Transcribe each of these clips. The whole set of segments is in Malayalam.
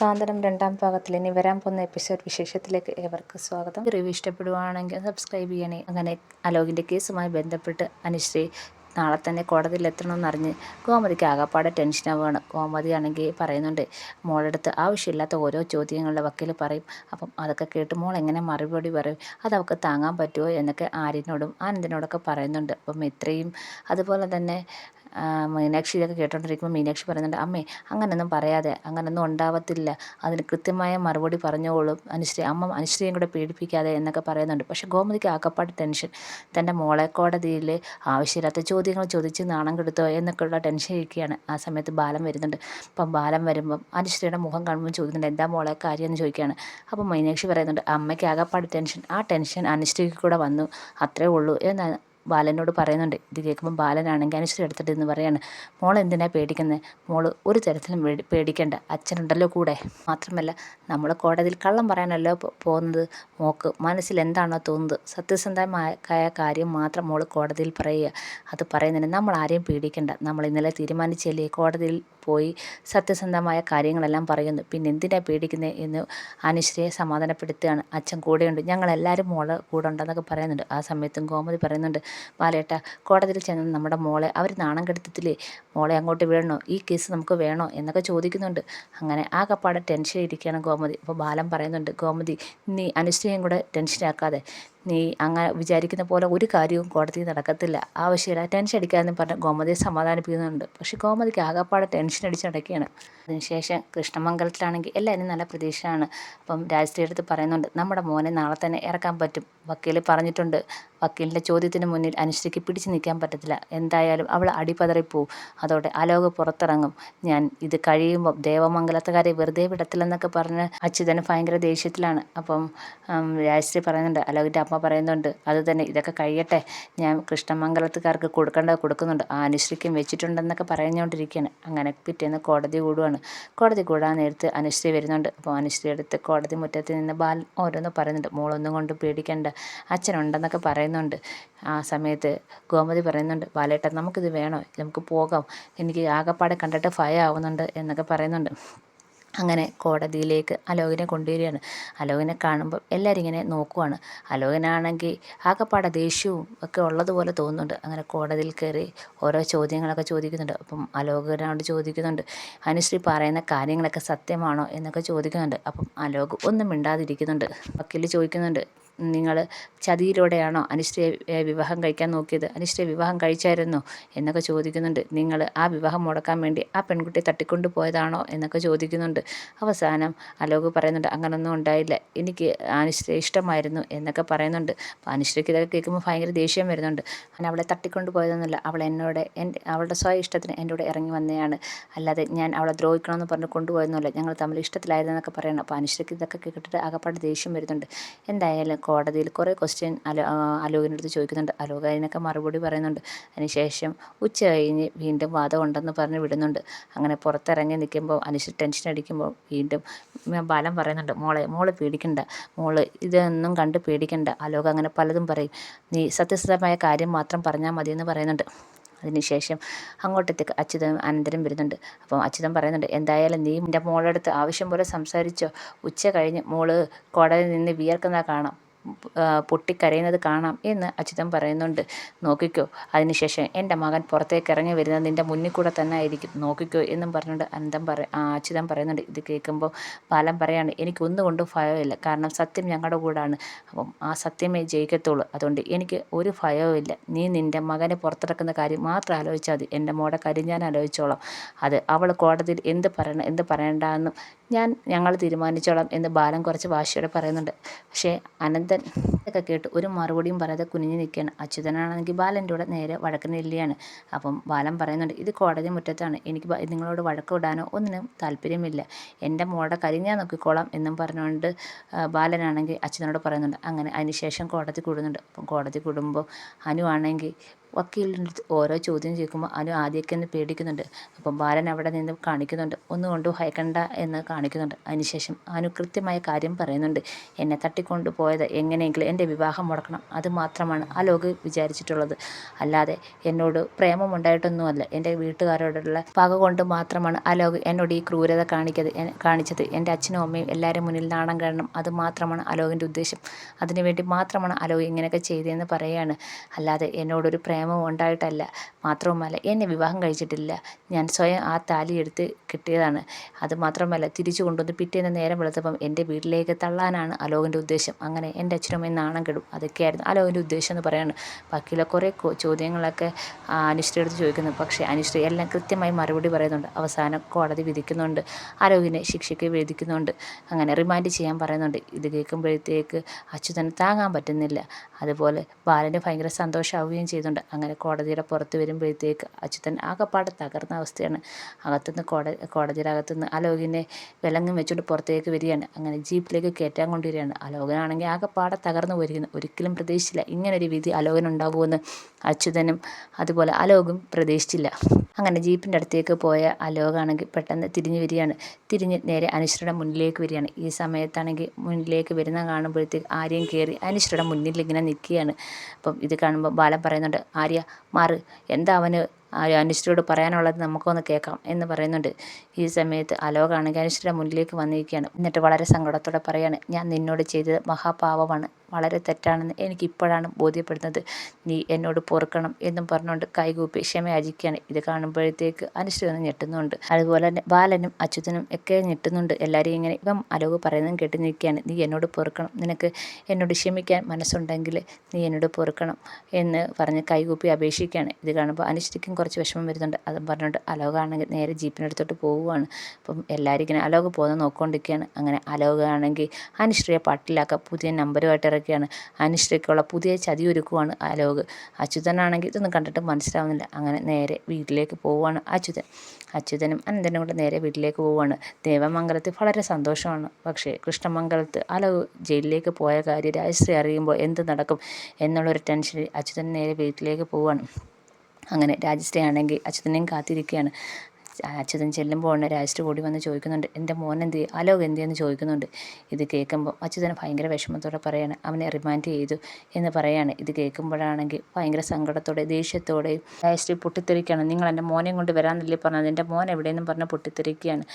സാന്ത്വനം രണ്ടാം ഭാഗത്തിൽ ഇനി വരാൻ പോകുന്ന എപ്പിസോഡ് വിശേഷത്തിലേക്ക് ഏവർക്കും സ്വാഗതം. റിവ്യൂ ഇഷ്ടപ്പെടുവാണെങ്കിൽ സബ്സ്ക്രൈബ് ചെയ്യണേ. അങ്ങനെ അലോകിൻ്റെ കേസുമായി ബന്ധപ്പെട്ട് അനുശ്രീ നാളെ തന്നെ കോടതിയിൽ എത്തണമെന്നറിഞ്ഞ് ഗോമതിക്ക് ആകപ്പാടെ ടെൻഷനാവുകയാണ്. ഗോമതിയാണെങ്കിൽ പറയുന്നുണ്ട്, മോളെടുത്ത് ആവശ്യമില്ലാത്ത ഓരോ ചോദ്യങ്ങളുടെ വക്കീൽ പറയും. അപ്പം അതൊക്കെ കേട്ട് മോൾ എങ്ങനെ മറുപടി പറയും, അതവൾക്ക് താങ്ങാൻ പറ്റുമോ എന്നൊക്കെ ആര്യനോടും ആനന്ദിനോടൊക്കെ പറയുന്നുണ്ട്. അപ്പം ഇത്രയും അതുപോലെ തന്നെ മീനാക്ഷി ഇതൊക്കെ കേട്ടോണ്ടിരിക്കുമ്പോൾ മീനാക്ഷി പറയുന്നുണ്ട്, അമ്മേ അങ്ങനൊന്നും പറയാതെ, അങ്ങനൊന്നും ഉണ്ടാവത്തില്ല, അതിന് കൃത്യമായ മറുപടി പറഞ്ഞോളും അനുശ്രീ, അമ്മ അനുശ്രീയും കൂടെ പേടിപ്പിക്കാതെ എന്നൊക്കെ പറയുന്നുണ്ട്. പക്ഷേ ഗോമതിക്ക് ആകപ്പാട് ടെൻഷൻ, തൻ്റെ മോളെ കോടതിയിൽ ആവശ്യമില്ലാത്ത ചോദ്യങ്ങൾ ചോദിച്ച് നാണം കെടുത്തോ എന്നൊക്കെയുള്ള ടെൻഷൻ ഇരിക്കുകയാണ്. ആ സമയത്ത് ബാലൻ വരുന്നുണ്ട്. അപ്പം ബാലൻ വരുമ്പം അനുശ്രീയുടെ മുഖം കാണുമ്പോൾ ചോദിക്കുന്നുണ്ട്, എന്താ മോളെ കാര്യം എന്ന് ചോദിക്കുകയാണ്. അപ്പം മീനാക്ഷി പറയുന്നുണ്ട്, അമ്മയ്ക്ക് ആകപ്പാട് ടെൻഷൻ, ആ ടെൻഷൻ അനുശ്രീക്ക് കൂടെ വന്നു, അത്രേ ഉള്ളൂ എന്ന് ബാലനോട് പറയുന്നുണ്ട്. ഇത് കേൾക്കുമ്പോൾ ബാലനാണെങ്കിൽ അനുശ്രീ എടുത്തിട്ട് എന്ന് പറയാണ്, മോൾ എന്തിനാ പേടിക്കുന്നത്, മോള് ഒരു തരത്തിലും പേടിക്കേണ്ട, അച്ഛനുണ്ടല്ലോ കൂടെ. മാത്രമല്ല നമ്മൾ കോടതിയിൽ കള്ളം പറയാനല്ലോ പോകുന്നത്, മോക്ക് മനസ്സിൽ എന്താണോ തോന്നുന്നത് സത്യസന്ധമായ കാര്യം മാത്രം മോൾ കോടതിയിൽ പറയുക. അത് പറയുന്നതിന് നമ്മൾ ആരെയും പേടിക്കേണ്ട, നമ്മൾ ഇന്നലെ തീരുമാനിച്ചല്ലേ കോടതിയിൽ പോയി സത്യസന്ധമായ കാര്യങ്ങളെല്ലാം പറയുന്നു, പിന്നെ എന്തിനാ പേടിക്കുന്നത് എന്ന് അനുശ്രീയെ സമാധാനപ്പെടുത്തുകയാണ്. അച്ഛൻ കൂടെയുണ്ട്, ഞങ്ങളെല്ലാവരും മോളെ കൂടെ ഉണ്ടെന്നൊക്കെ പറയുന്നുണ്ട്. ആ സമയത്തും ഗോമതി പറയുന്നുണ്ട്, ബാലേട്ട കോടതിയിൽ ചെന്ന് നമ്മുടെ മോളെ അവർ നാണം കെടുത്തത്തില്ലേ, മോളെ അങ്ങോട്ട് വീഴണോ, ഈ കേസ് നമുക്ക് വേണോ എന്നൊക്കെ ചോദിക്കുന്നുണ്ട്. അങ്ങനെ ആകെപ്പാടെ ടെൻഷൻ ഇരിക്കുകയാണ് ഗോമതി. അപ്പോൾ ബാലൻ പറയുന്നുണ്ട്, ഗോമതി നീ അനുശ്രീയും കൂടെ ടെൻഷനാക്കാതെ, നീ അങ്ങനെ വിചാരിക്കുന്ന പോലെ ഒരു കാര്യവും കോടതി നടക്കത്തില്ല, ആവശ്യമില്ല ടെൻഷൻ അടിക്കാമെന്ന് പറഞ്ഞ് ഗോമതിയെ സമാധാനിപ്പിക്കുന്നുണ്ട്. പക്ഷേ ഗോമതിക്ക് ആകെപ്പാടെ ടെൻഷൻ അടിച്ചടക്കുകയാണ്. അതിനുശേഷം കൃഷ്ണമംഗലത്തിലാണെങ്കിൽ എല്ലാവരും നല്ല പ്രതീക്ഷയാണ്. അപ്പം രാജശ്രീ അടുത്ത് പറയുന്നുണ്ട്, നമ്മുടെ മോനെ നാളെ തന്നെ ഇറക്കാൻ പറ്റും, വക്കീൽ പറഞ്ഞിട്ടുണ്ട്, വക്കീലിൻ്റെ ചോദ്യത്തിന് മുന്നിൽ അനുശ്രീക്ക് പിടിച്ചു നിൽക്കാൻ പറ്റത്തില്ല, എന്തായാലും അവൾ അടിപതറിപ്പോവും, അതോടെ അലോക് പുറത്തിറങ്ങും, ഞാൻ ഇത് കഴിയുമ്പോൾ ദേവമംഗലത്തുകാരെ വെറുതെ വിടത്തില്ലെന്നൊക്കെ പറഞ്ഞ് അച്യുതന് ഭയങ്കര ദേഷ്യത്തിലാണ്. അപ്പം രാജശ്രീ പറയുന്നുണ്ട്, അലോകിൻ്റെ അമ്മ പറയുന്നുണ്ട്, അത് തന്നെ ഇതൊക്കെ കഴിയട്ടെ, ഞാൻ കൃഷ്ണമംഗലത്തുകാർക്ക് കൊടുക്കേണ്ടത് കൊടുക്കുന്നുണ്ട്, ആ അനുശ്രീക്കും വെച്ചിട്ടുണ്ടെന്നൊക്കെ പറഞ്ഞുകൊണ്ടിരിക്കുകയാണ്. അങ്ങനെ പിറ്റേന്ന് കോടതി കൂടുവാണ്. കോടതി കൂടാൻ നേരത്ത് അനുശ്രീ വരുന്നുണ്ട്. അപ്പോൾ അനുശ്രീ അടുത്ത് കോടതി മുറ്റത്ത് നിന്ന് ബാലൻ ഓരോന്ന് പറയുന്നുണ്ട്, മോളൊന്നും കൊണ്ട് പേടിക്കേണ്ട, അച്ഛനുണ്ടെന്നൊക്കെ പറയുന്നുണ്ട്. ആ സമയത്ത് ഗോമതി പറയുന്നുണ്ട്, ബാലേട്ടൻ നമുക്കിത് വേണോ, നമുക്ക് പോകാം, എനിക്ക് ആകപ്പാടെ കണ്ടിട്ട് ഭയം ആവുന്നുണ്ട് എന്നൊക്കെ പറയുന്നുണ്ട്. അങ്ങനെ കോടതിയിലേക്ക് അലോകിനെ കൊണ്ടുവരികയാണ്. അലോകിനെ കാണുമ്പോൾ എല്ലാവരും ഇങ്ങനെ നോക്കുവാണ്. അലോകിനാണെങ്കിൽ ആകപ്പാടെ ദേഷ്യവും ഒക്കെ ഉള്ളതുപോലെ തോന്നുന്നുണ്ട്. അങ്ങനെ കോടതിയിൽ കയറി ഓരോ ചോദ്യങ്ങളൊക്കെ ചോദിക്കുന്നുണ്ട്. അപ്പം അലോകിനോട് ചോദിക്കുന്നുണ്ട്, അനുശ്രീ പറയുന്ന കാര്യങ്ങളൊക്കെ സത്യമാണോ എന്നൊക്കെ ചോദിക്കുന്നുണ്ട്. അപ്പം അലോക് ഒന്നും മിണ്ടാതിരിക്കുന്നുണ്ട്. വക്കീൽ ചോദിക്കുന്നുണ്ട്, നിങ്ങൾ ചതിയിലൂടെയാണോ അനുശ്രീയെ വിവാഹം കഴിക്കാൻ നോക്കിയത്, അനുശ്രീയെ വിവാഹം കഴിച്ചായിരുന്നോ എന്നൊക്കെ ചോദിക്കുന്നുണ്ട്. നിങ്ങൾ ആ വിവാഹം മുടക്കാൻ വേണ്ടി ആ പെൺകുട്ടിയെ തട്ടിക്കൊണ്ടു പോയതാണോ എന്നൊക്കെ ചോദിക്കുന്നുണ്ട്. അവസാനം അലോക് പറയുന്നുണ്ട്, അങ്ങനൊന്നും ഉണ്ടായില്ല, എനിക്ക് അനുശ്രീയെ ഇഷ്ടമായിരുന്നു എന്നൊക്കെ പറയുന്നുണ്ട്. അപ്പോൾ അനുശ്രീക്ക് ഇതൊക്കെ കേൾക്കുമ്പോൾ ഭയങ്കര ദേഷ്യം വരുന്നുണ്ട്. അങ്ങനെ അവളെ തട്ടിക്കൊണ്ട് പോയതൊന്നുമില്ല, അവൾ എന്നോട് അവളുടെ സ്വയം ഇഷ്ടത്തിന് എൻ്റെ കൂടെ ഇറങ്ങി വന്നതാണ്, അല്ലാതെ ഞാൻ അവളെ ദ്രോഹിക്കണമെന്ന് പറഞ്ഞ് കൊണ്ടുപോയെന്നല്ല, ഞങ്ങൾ തമ്മിൽ ഇഷ്ടത്തിലായിരുന്നൊക്കെ പറയണം. അപ്പോൾ അനുശ്രീക്ക് ഇതൊക്കെ കേട്ടിട്ട് ആകപ്പാട് ദേഷ്യം വരുന്നുണ്ട്. എന്തായാലും കോടതിയിൽ കുറേ ക്വസ്റ്റ്യൻ അലോകിനടുത്ത് ചോദിക്കുന്നുണ്ട്. അലോക് അതിനൊക്കെ മറുപടി പറയുന്നുണ്ട്. അതിനുശേഷം ഉച്ച കഴിഞ്ഞ് വീണ്ടും വാദം ഉണ്ടെന്ന് പറഞ്ഞ് വിടുന്നുണ്ട്. അങ്ങനെ പുറത്തിറങ്ങി നിൽക്കുമ്പോൾ അനുശ്രീ ടെൻഷൻ അടിക്കുമ്പോൾ വീണ്ടും ബാലൻ പറയുന്നുണ്ട്, മോള് പേടിക്കണ്ട, മോള് ഇതൊന്നും കണ്ട് പേടിക്കണ്ട, അലോക് അങ്ങനെ പലതും പറയും, നീ സത്യസന്ധമായ കാര്യം മാത്രം പറഞ്ഞാൽ മതിയെന്ന് പറയുന്നുണ്ട്. അതിനുശേഷം അങ്ങോട്ടത്തേക്ക് അച്യുതൻ അനന്തരം വരുന്നുണ്ട്. അപ്പം അച്യുതൻ പറയുന്നുണ്ട്, എന്തായാലും നീ എൻ്റെ മോളുടെ അടുത്ത് ആവശ്യം പോലെ സംസാരിച്ചോ, ഉച്ച കഴിഞ്ഞ് മോള് കോടതിയിൽ നിന്ന് വിയർക്കുന്ന കാണാം, പൊട്ടിക്കരയുന്നത് കാണാം എന്ന് അച്യുതൻ പറയുന്നുണ്ട്. നോക്കിക്കോ, അതിനുശേഷം എൻ്റെ മകൻ പുറത്തേക്ക് ഇറങ്ങി വരുന്നത് നിൻ്റെ മുന്നിൽ കൂടെ തന്നെ ആയിരിക്കും, നോക്കിക്കോ എന്നും പറഞ്ഞുകൊണ്ട് അച്യുതൻ പറയുന്നുണ്ട്. ഇത് കേൾക്കുമ്പോൾ ബാലൻ പറയാണ്, എനിക്കൊന്നുകൊണ്ടും ഭയമില്ല, കാരണം സത്യം ഞങ്ങളുടെ കൂടാണ്, അപ്പം ആ സത്യമേ ജയിക്കത്തുള്ളൂ, അതുകൊണ്ട് എനിക്ക് ഒരു ഭയവുമില്ല, നീ നിൻ്റെ മകനെ പുറത്തിറക്കുന്ന കാര്യം മാത്രം ആലോചിച്ചാൽ മതി, എൻ്റെ മോടെ കാര്യം ഞാൻ ആലോചിച്ചോളാം, അത് അവൾ കോടതിയിൽ എന്ത് പറയണം എന്ത് പറയണ്ടെന്നും ഞങ്ങൾ തീരുമാനിച്ചോളാം എന്ന് ബാലൻ കുറച്ച് വാശിയോടെ പറയുന്നുണ്ട്. പക്ഷേ അനന്തൻ ഇതൊക്കെ കേട്ട് ഒരു മറുപടിയും പറയാതെ കുനിഞ്ഞു നിൽക്കുകയാണ്. അച്യുതനാണെങ്കിൽ ബാലൻ്റെ കൂടെ നേരെ വഴക്കിന് നില്ലുകയാണ്. അപ്പം ബാലൻ പറയുന്നുണ്ട്, ഇത് കോടതി മുറ്റത്താണ്, എനിക്ക് നിങ്ങളോട് വഴക്ക് വിടാനോ ഒന്നിനും താല്പര്യമില്ല, എൻ്റെ മോളുടെ കാര്യം ഞാൻ നോക്കിക്കോളാം എന്നും പറഞ്ഞുകൊണ്ട് ബാലനാണെങ്കിൽ അച്യുതനോട് പറയുന്നുണ്ട്. അങ്ങനെ അതിനുശേഷം കോടതി കൂടുന്നുണ്ട്. അപ്പം കോടതി കൂടുമ്പോൾ അനു ആണെങ്കിൽ വക്കീലിൻ്റെ അടുത്ത് ഓരോ ചോദ്യം ചോദിക്കുമ്പോൾ അനു ആദ്യമൊക്കെ ഒന്ന് പേടിക്കുന്നുണ്ട്. അപ്പം ബാലൻ അവിടെ നിന്ന് കാണിക്കുന്നുണ്ട്, ഒന്നുകൊണ്ടും ഭയക്കണ്ട എന്ന് കാണിക്കുന്നുണ്ട്. അതിനുശേഷം അനു കൃത്യമായ കാര്യം പറയുന്നുണ്ട്. എന്നെ തട്ടിക്കൊണ്ടു പോയത് എങ്ങനെയെങ്കിലും എൻ്റെ വിവാഹം മുടക്കണം, അത് മാത്രമാണ് അലോക് വിചാരിച്ചിട്ടുള്ളത്. അല്ലാതെ എന്നോട് പ്രേമമുണ്ടായിട്ടൊന്നുമല്ല. എൻ്റെ വീട്ടുകാരോടുള്ള പക കൊണ്ട് മാത്രമാണ് അലോക് എന്നോട് ഈ ക്രൂരത കാണിച്ചത്. എൻ്റെ അച്ഛനും അമ്മയും എല്ലാവരും മുന്നിൽ നാണം കാണണം, അത് മാത്രമാണ് അലോകിൻ്റെ ഉദ്ദേശം. അതിനുവേണ്ടി മാത്രമാണ് അലോക് ഇങ്ങനെയൊക്കെ ചെയ്തതെന്ന് പറയുകയാണ്. അല്ലാതെ എന്നോടൊരു പ്രേമം ഉണ്ടായിട്ടല്ല. മാത്രവുമല്ല, എന്നെ വിവാഹം കഴിച്ചിട്ടില്ല. ഞാൻ സ്വയം ആ താലി എടുത്ത് കിട്ടിയതാണ്. അത് മാത്രമല്ല, തിരിച്ചു കൊണ്ടുവന്ന് പിറ്റേന്ന് നേരം വെളുത്തപ്പം എൻ്റെ വീട്ടിലേക്ക് തള്ളാനാണ് അലോകിൻ്റെ ഉദ്ദേശം. അങ്ങനെ എൻ്റെ അച്ഛനും അമ്മയും നാണം കെടും, അതൊക്കെയായിരുന്നു അലോകിൻ്റെ ഉദ്ദേശം എന്ന് പറയാണ്. ബാക്കിയുള്ള കുറേ ചോദ്യങ്ങളൊക്കെ അനുശ്രീ എടുത്ത് ചോദിക്കുന്നു. പക്ഷേ അനുശ്രീ എല്ലാം കൃത്യമായി മറുപടി പറയുന്നുണ്ട്. അവസാനം കോടതി വിധിക്കുന്നുണ്ട്, അലോകിനെ ശിക്ഷയ്ക്ക് വിധിക്കുന്നുണ്ട്. അങ്ങനെ റിമാൻഡ് ചെയ്യാൻ പറയുന്നുണ്ട്. ഇത് കേൾക്കുമ്പോഴത്തേക്ക് അച്യുതന് താങ്ങാൻ പറ്റുന്നില്ല. അതുപോലെ ബാലന് ഭയങ്കര സന്തോഷമാവുകയും ചെയ്യുന്നുണ്ട്. അങ്ങനെ കോടതിയുടെ പുറത്ത് വരുമ്പോഴത്തേക്ക് അച്യുതൻ ആകെപ്പാടെ തകർന്ന അവസ്ഥയാണ്. അകത്തുനിന്ന് കോടതിയുടെ അകത്തുനിന്ന് അലോകിനെ വിലങ്ങും വെച്ചുകൊണ്ട് പുറത്തേക്ക് വരികയാണ്. അങ്ങനെ ജീപ്പിലേക്ക് കയറ്റാൻ കൊണ്ടുവരികയാണ്. അലോകനാണെങ്കിൽ ആകെപ്പാടെ തകർന്നു പോയിരിക്കുന്നു. ഒരിക്കലും പ്രതീക്ഷിച്ചില്ല ഇങ്ങനൊരു വിധി അലോകനുണ്ടാവുമെന്ന്. അച്യുതനും അതുപോലെ അലോകും പ്രതീക്ഷിച്ചില്ല. അങ്ങനെ ജീപ്പിൻ്റെ അടുത്തേക്ക് പോയ അലോകാണെങ്കിൽ പെട്ടെന്ന് തിരിഞ്ഞു വരികയാണ്. തിരിഞ്ഞ് നേരെ അനുശ്രീയുടെ മുന്നിലേക്ക് വരികയാണ്. ഈ സമയത്താണെങ്കിൽ മുന്നിലേക്ക് വരുന്ന കാണുമ്പോഴത്തേക്ക് ആര്യൻ കയറി അനുശ്രീയുടെ മുന്നിൽ ഇങ്ങനെ നിൽക്കുകയാണ്. അപ്പം ഇത് കാണുമ്പോൾ ബാലൻ പറയുന്നുണ്ട്, ആര്യ മാറ്, എന്താ അവന് അനുശ്രീയോട് പറയാനുള്ളത് നമുക്കൊന്ന് കേൾക്കാം എന്ന് പറയുന്നുണ്ട്. ഈ സമയത്ത് അലോകാണെങ്കിൽ അനുശ്രീയുടെ മുന്നിലേക്ക് വന്നിരിക്കുകയാണ്. എന്നിട്ട് വളരെ സങ്കടത്തോടെ പറയാണ്, ഞാൻ നിന്നോട് ചെയ്തത് മഹാപാപമാണ്, വളരെ തെറ്റാണെന്ന് എനിക്കിപ്പോഴാണ് ബോധ്യപ്പെടുന്നത്. നീ എന്നോട് പൊറുക്കണം എന്നും പറഞ്ഞുകൊണ്ട് കൈകൂപ്പി ക്ഷമയാചിക്കുകയാണ്. ഇത് കാണുമ്പോഴത്തേക്ക് അനുശ്രീ ഒന്ന് ഞെട്ടുന്നുണ്ട്. അതുപോലെ തന്നെ ബാലനും അച്യുതനും ഒക്കെ ഞെട്ടുന്നുണ്ട്. എല്ലാവരും ഇങ്ങനെ ഇപ്പം അലോക് പറയുന്നതും കേട്ട് നിൽക്കുകയാണ്. നീ എന്നോട് പൊറുക്കണം, നിനക്ക് എന്നോട് ക്ഷമിക്കാൻ മനസ്സുണ്ടെങ്കിൽ നീ എന്നോട് പൊറുക്കണം എന്ന് പറഞ്ഞ് കൈകൂപ്പി അപേക്ഷിക്കുകയാണ്. ഇത് കാണുമ്പോൾ അനുശ്രീക്കും കുറച്ച് വിഷമം വരുന്നുണ്ട്. അതും പറഞ്ഞുകൊണ്ട് അലോകാണെങ്കിൽ നേരെ ജീപ്പിനടുത്തോട്ട് പോവുകയാണ്. അപ്പം എല്ലാവരും ഇങ്ങനെ അലോക് പോകുന്നത് നോക്കിക്കൊണ്ടിരിക്കുകയാണ്. അങ്ങനെ അലോകാണെങ്കിൽ അനുശ്രീയെ പാട്ടിലാക്കാൻ പുതിയ നമ്പറുമായിട്ട് ഇറക്കുകയാണ്. അനുശ്രീക്കുള്ള പുതിയ ചതി ഒരുക്കുവാണ് അലോക്. അച്യുതനാണെങ്കിൽ ഇതൊന്നും കണ്ടിട്ട് മനസ്സിലാവുന്നില്ല. അങ്ങനെ നേരെ വീട്ടിലേക്ക് പോവുകയാണ് അച്യുതനും അനന്തനും കൂടെ നേരെ വീട്ടിലേക്ക് പോവുകയാണ്. ദേവമംഗലത്ത് വളരെ സന്തോഷമാണ്. പക്ഷേ കൃഷ്ണമംഗലത്ത് അലോക് ജയിലിലേക്ക് പോയ കാര്യം രാജശ്രീ അറിയുമ്പോൾ എന്ത് നടക്കും എന്നുള്ളൊരു ടെൻഷനിൽ അച്യുതൻ നേരെ വീട്ടിലേക്ക് പോവുകയാണ്. അങ്ങനെ രാജശ്രീ ആണെങ്കിൽ അച്യുതനെയും കാത്തിരിക്കുകയാണ്. അച്യുതൻ ചെല്ലുമ്പോൾ തന്നെ രാജശ്രീ കൂടി വന്ന് ചോദിക്കുന്നുണ്ട്, എൻ്റെ മോൻ എന്ത് അലോക് എന്തിയെന്ന് ചോദിക്കുന്നുണ്ട്. ഇത് കേൾക്കുമ്പോൾ അച്യുതൻ ഭയങ്കര വിഷമത്തോടെ പറയാണ്, അവനെ റിമാൻഡ് ചെയ്തു എന്ന് പറയാണ്. ഇത് കേൾക്കുമ്പോഴാണെങ്കിൽ ഭയങ്കര സങ്കടത്തോടെ ദേഷ്യത്തോടെയും രാജശ്രീ പൊട്ടിത്തെറിക്കുകയാണ്. നിങ്ങൾ എൻ്റെ മോനെയും കൊണ്ട് വരാനല്ലേ പറഞ്ഞത്, എൻ്റെ മോൻ എവിടെയെന്നും പറഞ്ഞ് പൊട്ടിത്തെറിക്കുകയാണ്.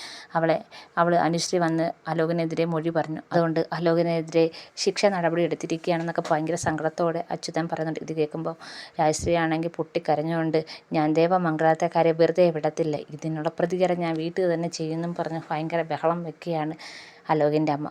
അവൾ അനുശ്രീ വന്ന് അലോകിനെതിരെ മൊഴി പറഞ്ഞു, അതുകൊണ്ട് അലോകിനെതിരെ ശിക്ഷ നടപടി എടുത്തിരിക്കുകയാണെന്നൊക്കെ ഭയങ്കര സങ്കടത്തോടെ അച്യുതൻ പറയുന്നുണ്ട്. ഇത് കേൾക്കുമ്പോൾ രാജശ്രീ ആണെങ്കിൽ പൊട്ടിക്കരഞ്ഞുകൊണ്ട്, ഞാൻ ദേവമംഗലത്തെക്കാരെ വെറുതെ വിടത്തില്ല, ഇതിനുള്ള പ്രതികാരം ഞാൻ വീട്ടിൽ തന്നെ ചെയ്യുമെന്നും പറഞ്ഞ് ഭയങ്കര ബഹളം വെക്കുകയാണ് അലോകിൻ്റെ അമ്മ.